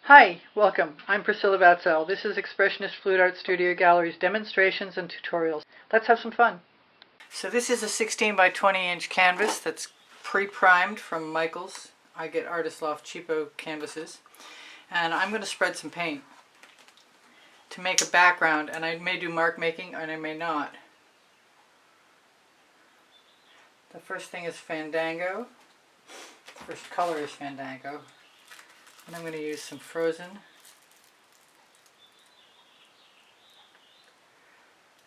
Hi, welcome. I'm Priscilla Batzell. This is Expressionist Fluid Art Studio Gallery's demonstrations and tutorials. Let's have some fun. So this is a 16 by 20 inch canvas that's pre-primed from Michaels. I get Artist Loft cheapo canvases. And I'm going to spread some paint to make a background, and I may do mark making and I may not. The first thing is Fandango. The first color is Fandango. And I'm going to use some Frozen.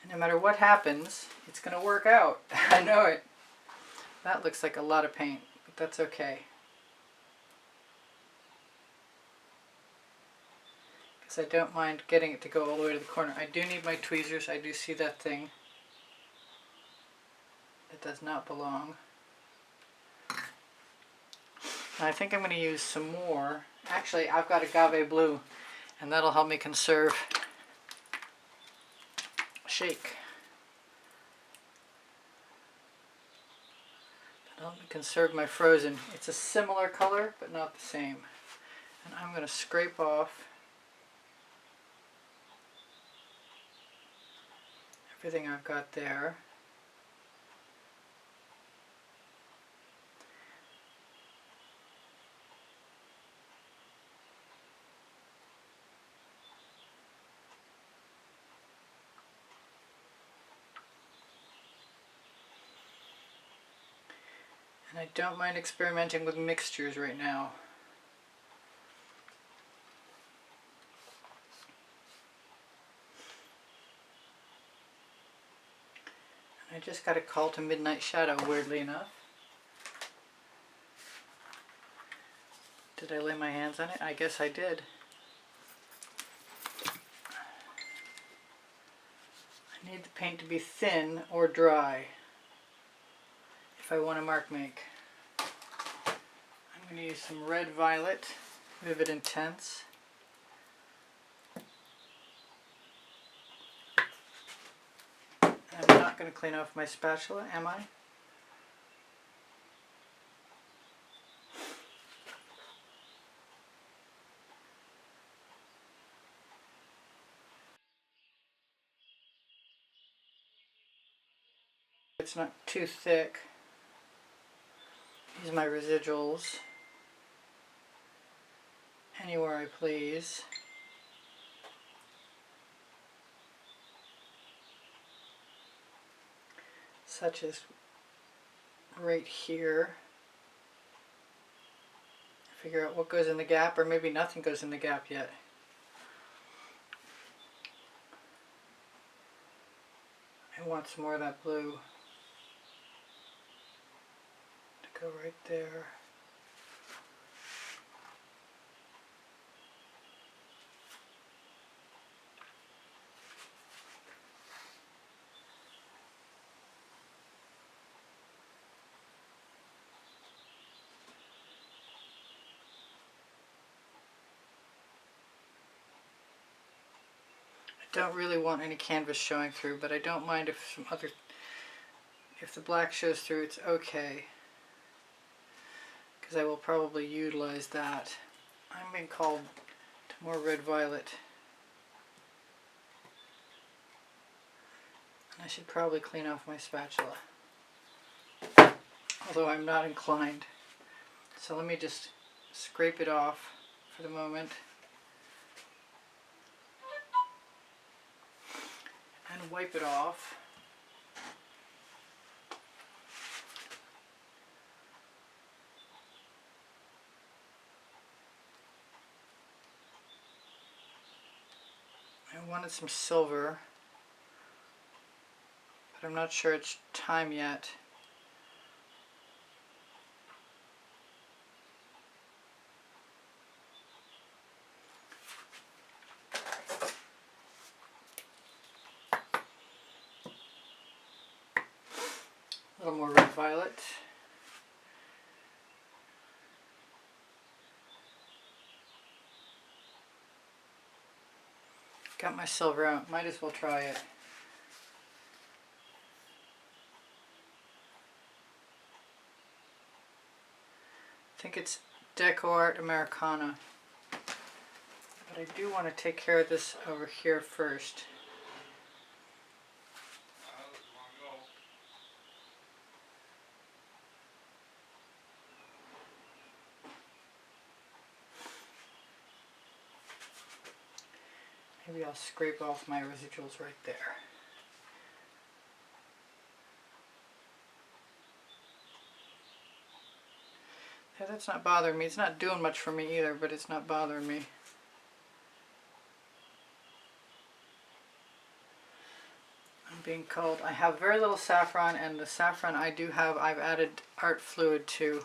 And no matter what happens, it's going to work out. I know it. That looks like a lot of paint, but that's okay. Because I don't mind getting it to go all the way to the corner. I do need my tweezers. I do see that thing. It does not belong. And I think I'm going to use some more. Actually, I've got Agave blue, and that'll help me conserve shake. That'll help me conserve my Frozen. It's a similar color, but not the same. And I'm going to scrape off everything I've got there. And I don't mind experimenting with mixtures right now. And I just got a call to Midnight Shadow, weirdly enough. Did I lay my hands on it? I guess I did. I need the paint to be thin or dry if I want to mark make. I'm going to use some red violet, Vivid Intense. I'm not going to clean off my spatula, am I? It's not too thick. Use my residuals anywhere I please. Such as right here. Figure out what goes in the gap, or maybe nothing goes in the gap yet. I want some more of that blue to go right there. I don't really want any canvas showing through, but I don't mind if the black shows through, it's okay, because I will probably utilize that. I'm being called to more red violet, and I should probably clean off my spatula, although I'm not inclined. So let me just scrape it off for the moment. And wipe it off. I wanted some silver, but I'm not sure it's time yet. A little more red violet. Got my silver out, might as well try it. I think it's Deco Art Americana. But I do want to take care of this over here first. Maybe I'll scrape off my residuals right there. Yeah, that's not bothering me. It's not doing much for me either, but it's not bothering me. I'm being called. I have very little saffron, and the saffron I do have, I've added art fluid to.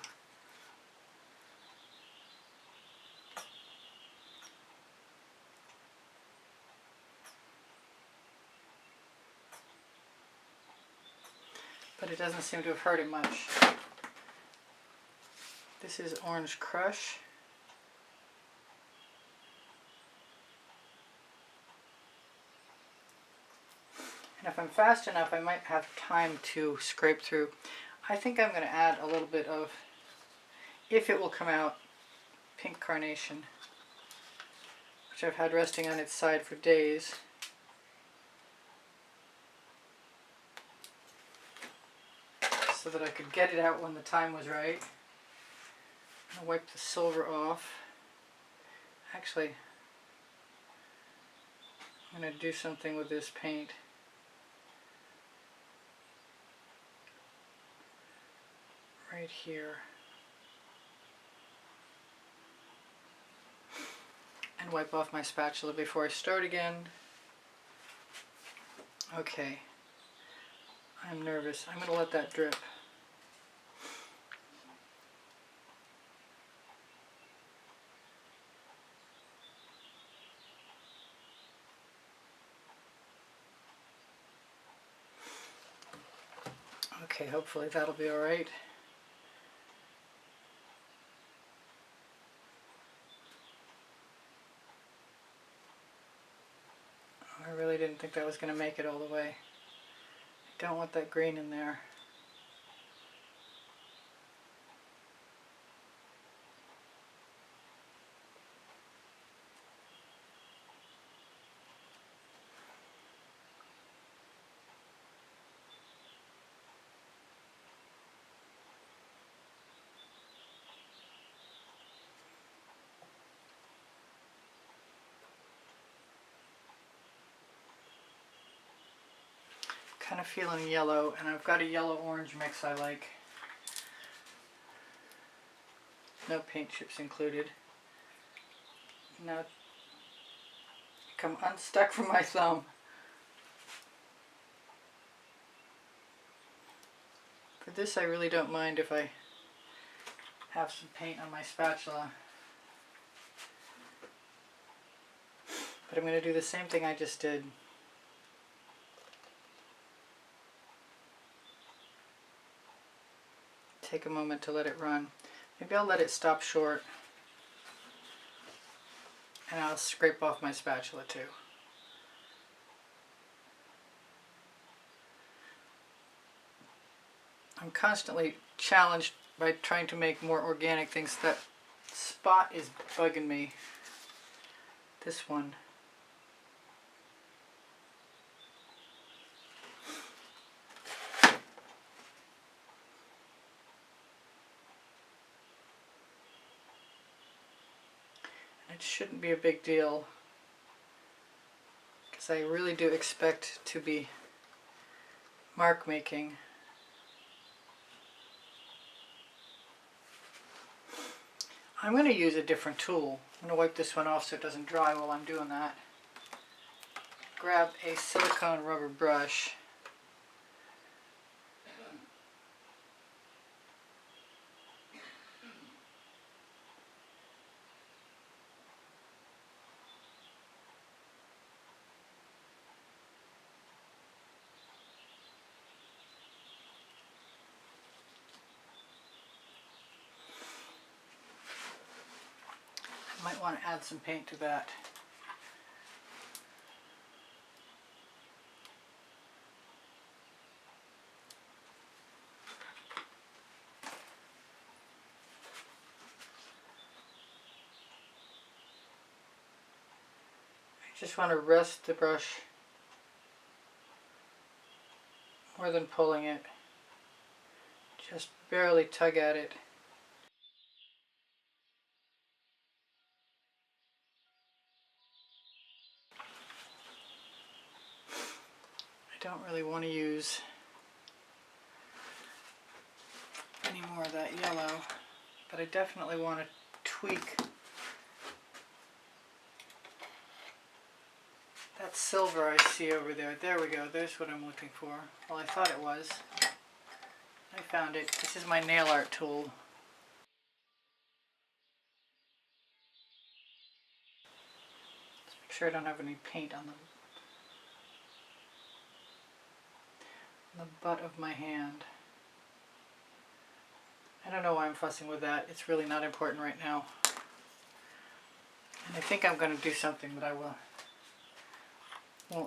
But it doesn't seem to have hurt it much. This is Orange Crush. And if I'm fast enough, I might have time to scrape through. I think I'm going to add a little bit of, if it will come out, pink carnation, which I've had resting on its side for days. So that I could get it out when the time was right. I'm going to wipe the silver off. Actually, I'm going to do something with this paint. Right here. And wipe off my spatula before I start again. Okay. I'm nervous. I'm going to let that drip. Okay, hopefully that'll be all right. I really didn't think that was going to make it all the way. I don't want that green in there. Kind of feeling yellow, and I've got a yellow-orange mix I like. No paint chips included. Now, come unstuck from my thumb. For this, I really don't mind if I have some paint on my spatula. But I'm going to do the same thing I just did. Take a moment to let it run. Maybe I'll let it stop short. And I'll scrape off my spatula too. I'm constantly challenged by trying to make more organic things. That spot is bugging me. This one. It shouldn't be a big deal, because I really do expect to be mark making. I'm going to use a different tool. I'm going to wipe this one off so it doesn't dry while I'm doing that. Grab a silicone rubber brush. Might want to add some paint to that. Just want to rest the brush more than pulling it. Just barely tug at it. I don't really want to use any more of that yellow, but I definitely want to tweak that silver I see over there. There we go. There's what I'm looking for. Well, I thought it was. I found it. This is my nail art tool. Let's make sure I don't have any paint on the butt of my hand. I don't know why I'm fussing with that. It's really not important right now. And I think I'm going to do something that I won't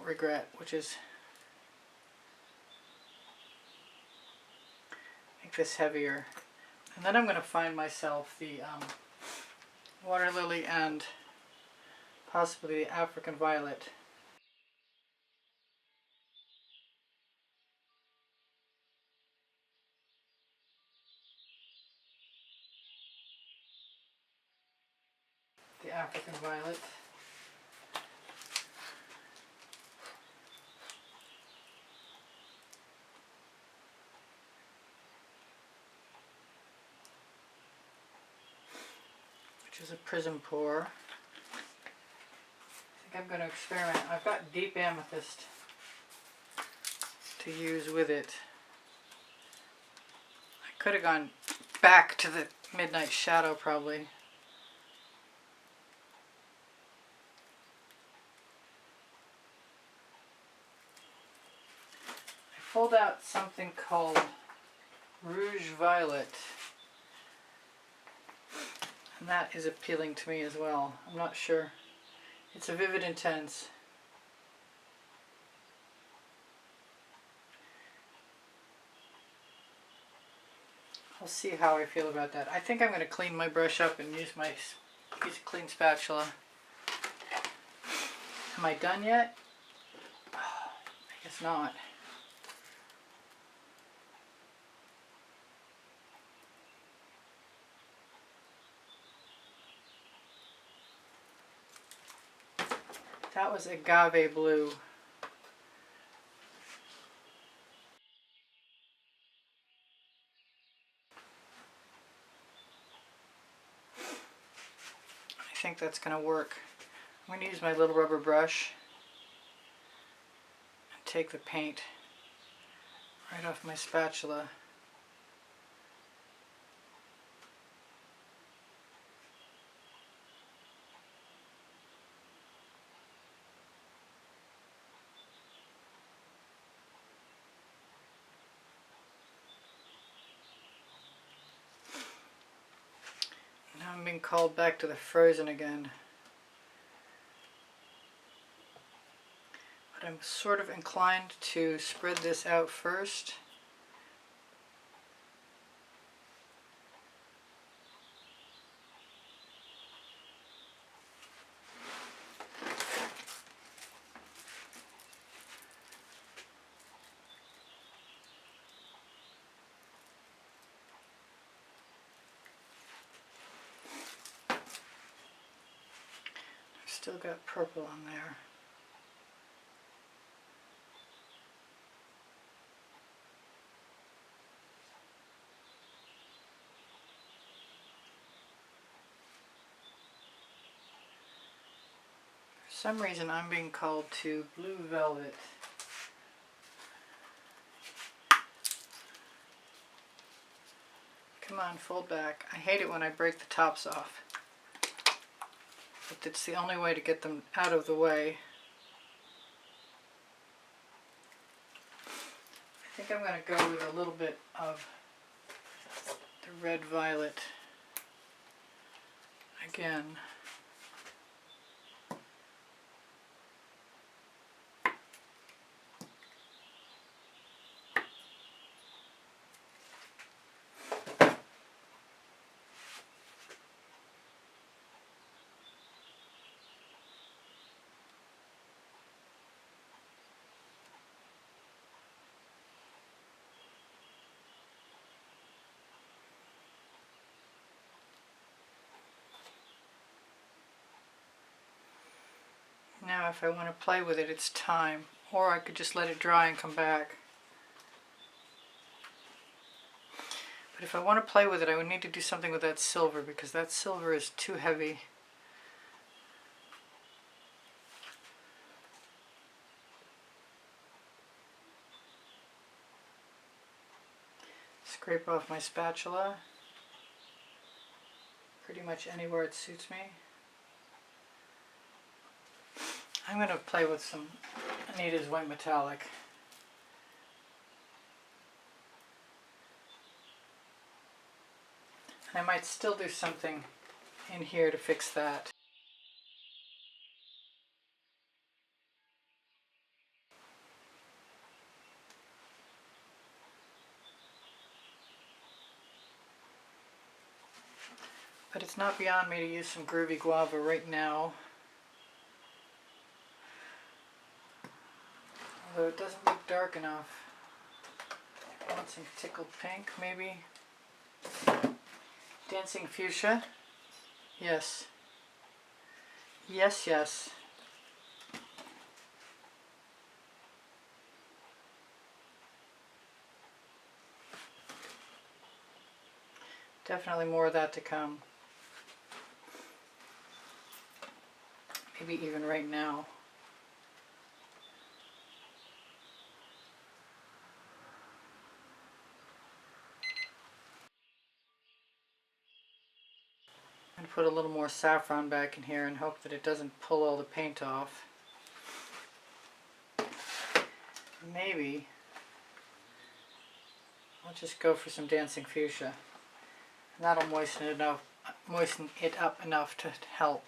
regret, which is make this heavier. And then I'm going to find myself the water lily and possibly the African violet. The African violet. Which is a Prizm pour. I think I'm going to experiment. I've got deep amethyst to use with it. I could have gone back to the Midnight Shadow probably. I pulled out something called Rouge Violet. And that is appealing to me as well. I'm not sure. It's a Vivid Intense. I'll see how I feel about that. I think I'm going to clean my brush up and use a clean spatula. Am I done yet? Oh, I guess not. That was Agave blue. I think that's going to work. I'm going to use my little rubber brush and take the paint right off my spatula. Now I'm being called back to the Frozen again. But I'm sort of inclined to spread this out first. Still got purple on there. For some reason I'm being called to Blue Velvet. Come on, fold back. I hate it when I break the tops off. But it's the only way to get them out of the way. I think I'm going to go with a little bit of the red violet again. Now if I want to play with it, it's time. Or I could just let it dry and come back. But if I want to play with it, I would need to do something with that silver because that silver is too heavy. Scrape off my spatula. Pretty much anywhere it suits me. I'm going to play with some Anita's White Metallic. And I might still do something in here to fix that. But it's not beyond me to use some Groovy Guava right now. Although it doesn't look dark enough. I want some tickled pink, maybe. Dancing fuchsia. Yes. Yes, yes. Definitely more of that to come. Maybe even right now. And put a little more saffron back in here and hope that it doesn't pull all the paint off. Maybe I'll just go for some dancing fuchsia. And that'll moisten it up enough to help.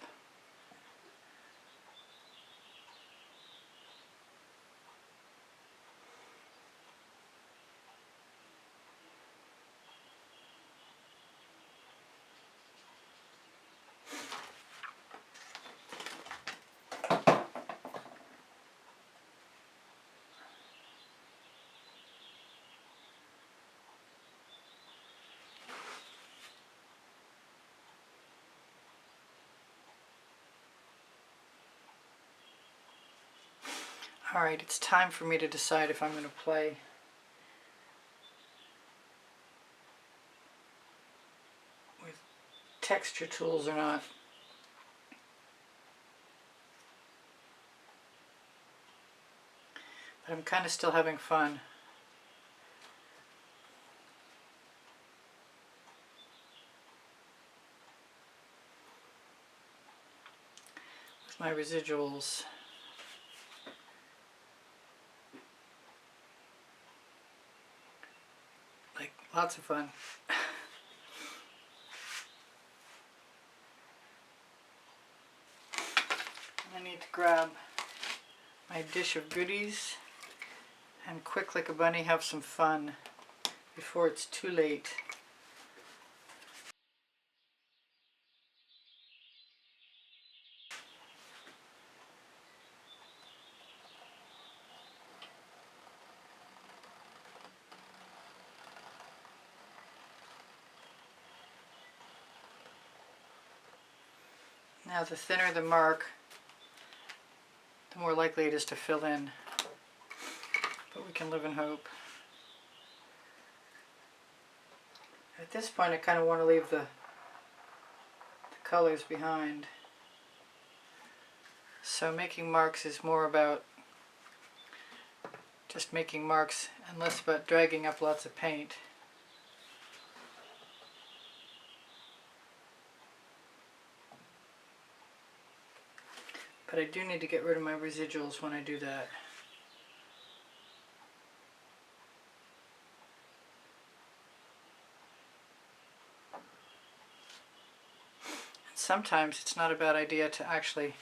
Alright, it's time for me to decide if I'm going to play with texture tools or not. But I'm kind of still having fun. With my residuals. Like, lots of fun. I need to grab my dish of goodies and quick like a bunny have some fun before it's too late. Now the thinner the mark, the more likely it is to fill in. But we can live in hope. At this point I kind of want to leave the colors behind. So making marks is more about just making marks and less about dragging up lots of paint. But I do need to get rid of my residuals when I do that. And sometimes it's not a bad idea to actually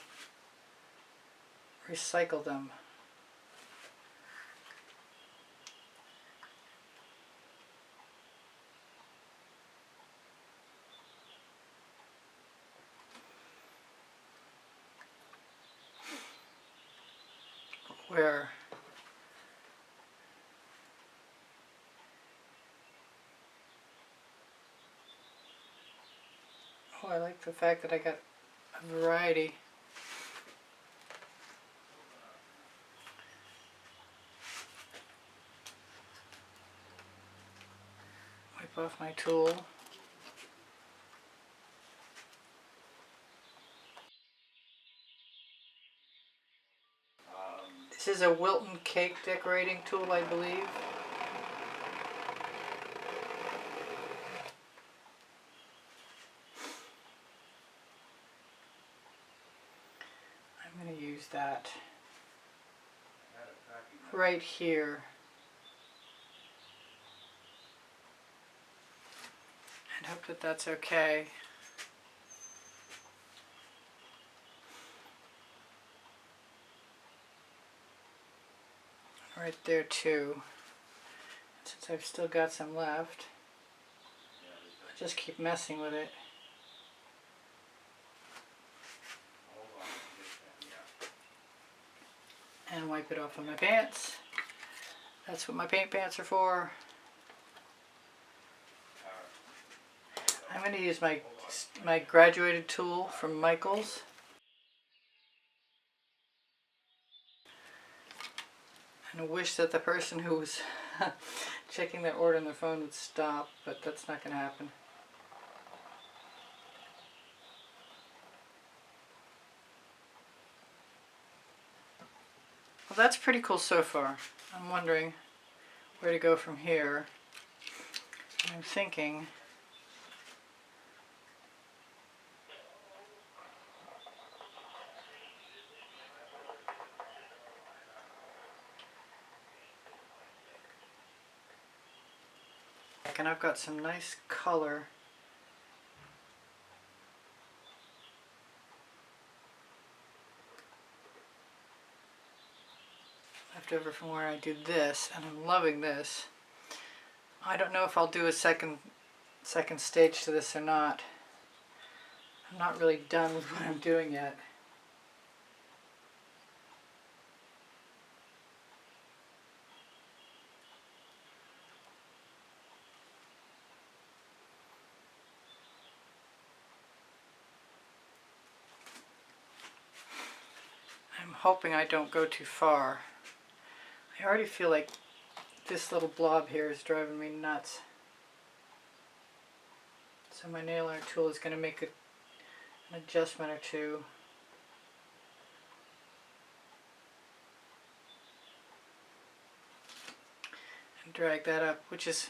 recycle them. Where I like the fact that I got a variety. wipe off my tool. This is a Wilton cake decorating tool, I believe. I'm going to use that right here. And hope that that's okay. Right there too. Since I've still got some left, I'll just keep messing with it. And wipe it off on my pants. That's what my paint pants are for. I'm going to use my graduated tool from Michaels. And I wish that the person who was checking their order on their phone would stop, but that's not going to happen. Well, that's pretty cool so far. I'm wondering where to go from here. I'm thinking and I've got some nice color left over from where I did this, and I'm loving this. I don't know if I'll do a second stage to this or not. I'm not really done with what I'm doing yet. I'm hoping I don't go too far. I already feel like this little blob here is driving me nuts. So my nail art tool is going to make an adjustment or two. And drag that up, which is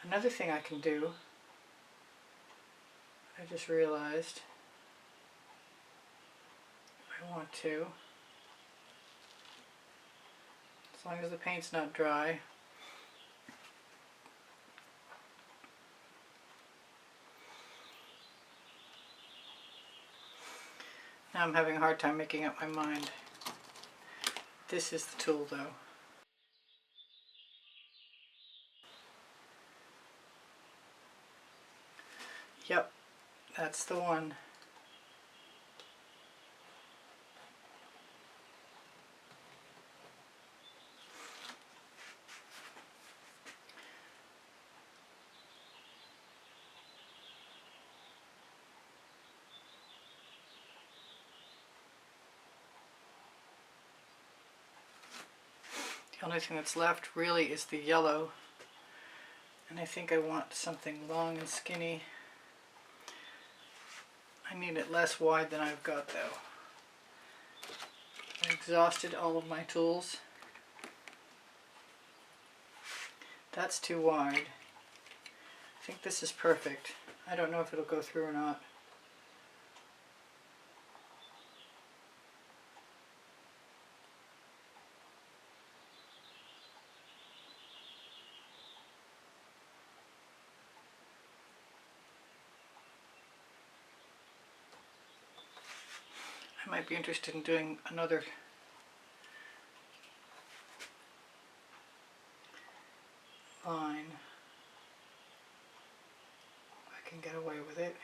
another thing I can do. I just realized I want to. As long as the paint's not dry. Now I'm having a hard time making up my mind. This is the tool though. Yep, that's the one. The only thing that's left really is the yellow, and I think I want something long and skinny. I need it less wide than I've got though. I exhausted all of my tools. That's too wide. I think this is perfect. I don't know if it'll go through or not. I might be interested in doing another line. I can get away with it.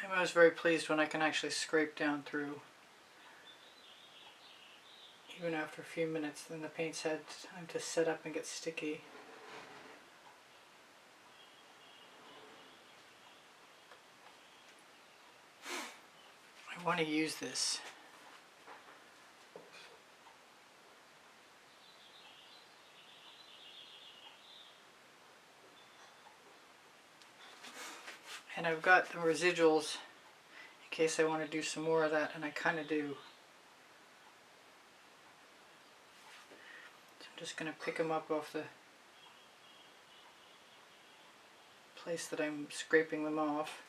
I'm always very pleased when I can actually scrape down through even after a few minutes. Then the paint's had time to set up and get sticky. I want to use this. And I've got the residuals in case I want to do some more of that, and I kind of do. So I'm just going to pick them up off the place that I'm scraping them off.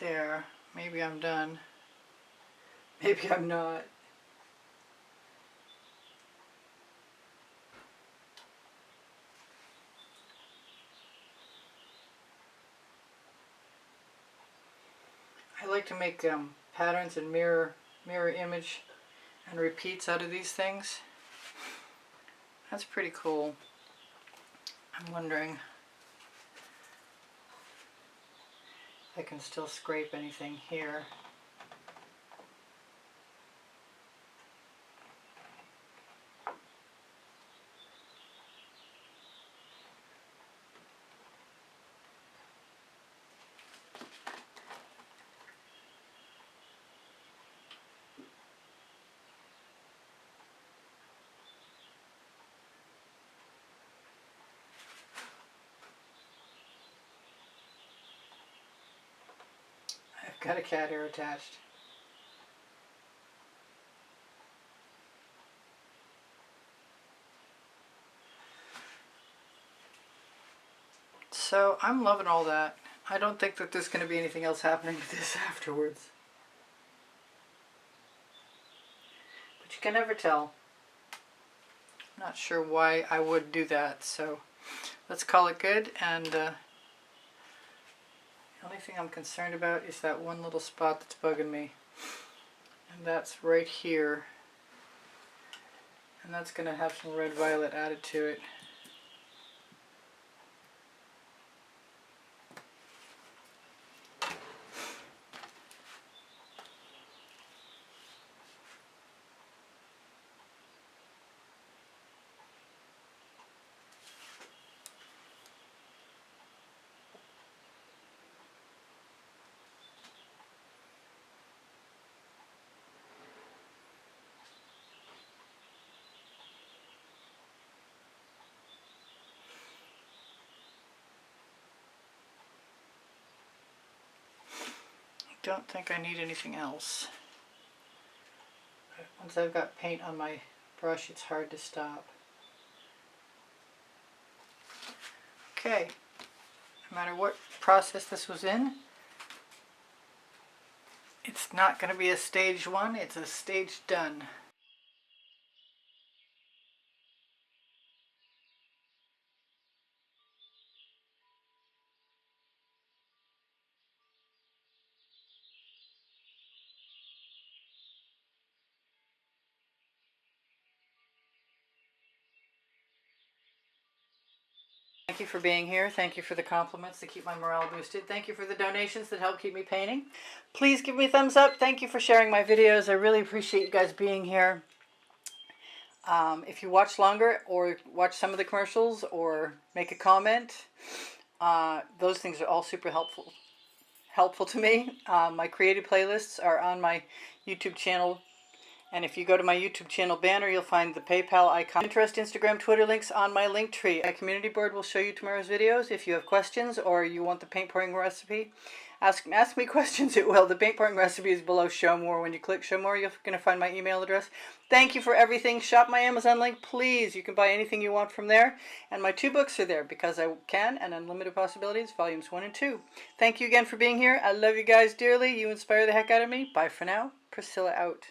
There, maybe I'm done. Maybe I'm not. I like to make patterns and mirror image and repeats out of these things. That's pretty cool. I'm wondering I can still scrape anything here. Got a cat hair attached. So I'm loving all that. I don't think that there's going to be anything else happening to this afterwards. But you can never tell. I'm not sure why I would do that, so let's call it good. And the only thing I'm concerned about is that one little spot that's bugging me. And that's right here. And that's going to have some red violet added to it. Don't think I need anything else. Once I've got paint on my brush, it's hard to stop. Okay, no matter what process this was in, it's not going to be a stage 1, it's a stage done. Thank you for being here. Thank you for the compliments that keep my morale boosted. Thank you for the donations that help keep me painting. Please give me a thumbs up. Thank you for sharing my videos. I really appreciate you guys being here. If you watch longer or watch some of the commercials or make a comment, those things are all super helpful to me. My creative playlists are on my YouTube channel. And if you go to my YouTube channel banner, you'll find the PayPal icon. Pinterest, Instagram, Twitter links on my link tree. My community board will show you tomorrow's videos. If you have questions or you want the paint pouring recipe, ask me questions. It will. The paint pouring recipe is below Show More. When you click Show More, you're going to find my email address. Thank you for everything. Shop my Amazon link, please. You can buy anything you want from there. And my 2 books are there, Because I Can and Unlimited Possibilities, volumes 1 and 2. Thank you again for being here. I love you guys dearly. You inspire the heck out of me. Bye for now. Priscilla out.